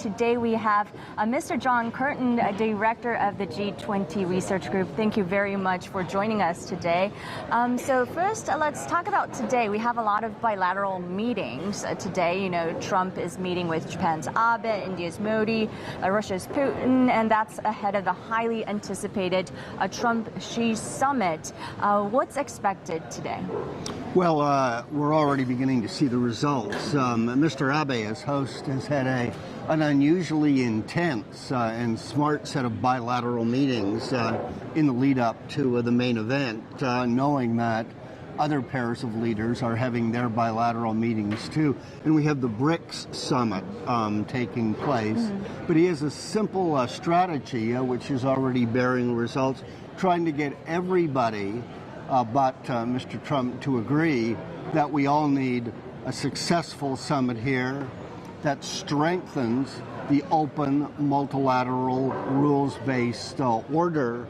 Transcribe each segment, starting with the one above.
today we have Mr. John Kirton, Director of the G20 Research Group. Thank you very much for joining us today. So first, let's talk about today. We have a lot of bilateral meetings today. You know, Trump is meeting with Japan's Abe, India's Modi, Russia's Putin, and that's ahead of the highly anticipated Trump-Xi summit. What's expected today? Well, we're already beginning to see the results. Mr. Abe, as host, has had an unusually intense and smart set of bilateral meetings in the lead up to the main event, knowing that other pairs of leaders are having their bilateral meetings too. And we have the BRICS summit taking place. But he has a simple strategy which is already bearing results, trying to get everybody but Mr. Trump to agree that we all need a successful summit here that strengthens the open, multilateral, rules-based order,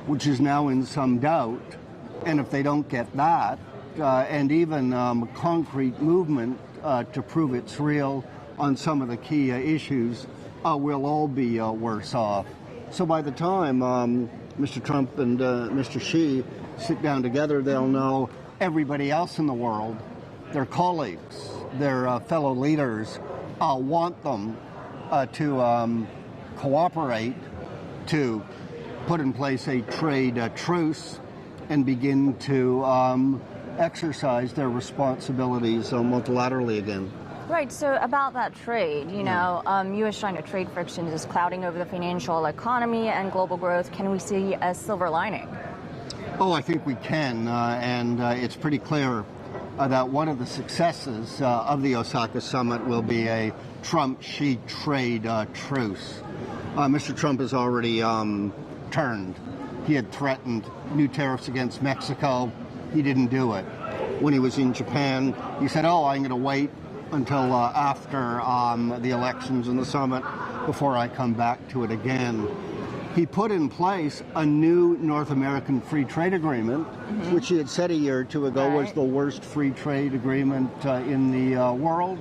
which is now in some doubt. And if they don't get that, and even concrete movement to prove it's real on some of the key issues, we'll all be worse off. So by the time Mr. Trump and Mr. Xi sit down together, they'll know everybody else in the world, their colleagues, their fellow leaders, want them to cooperate, to put in place a trade truce and begin to exercise their responsibilities multilaterally again. Right, so about that trade, you know, U.S.-China trade friction is clouding over the financial economy and global growth. Can we see a silver lining? Oh, I think we can, and it's pretty clear that one of the successes of the Osaka summit will be a Trump-Xi trade truce. Mr. Trump has already turned. He had threatened new tariffs against Mexico. He didn't do it. When he was in Japan, he said, oh, I'm going to wait until after the elections and the summit before I come back to it again. He put in place a new North American free trade agreement, which he had said a year or two ago was the worst free trade agreement in the world.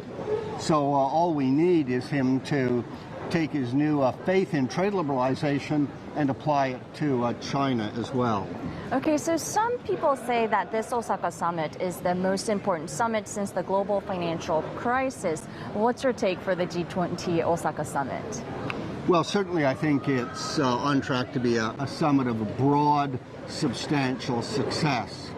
So all we need is him to take his new faith in trade liberalization and apply it to China as well. Okay, so some people say that this Osaka summit is the most important summit since the global financial crisis. What's your take for the G20 Osaka summit? Well, certainly I think it's on track to be a summit of a broad, substantial success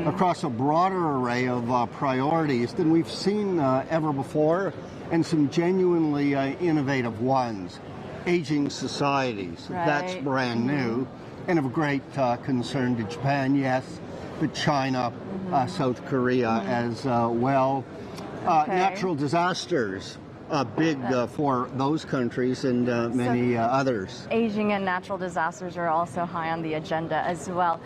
across a broader array of priorities than we've seen ever before, and some genuinely innovative ones. Aging societies, that's brand new, and of great concern to Japan, yes, but China, South Korea as well. Natural disasters. Big for those countries and many others. Aging and natural disasters are also high on the agenda as well.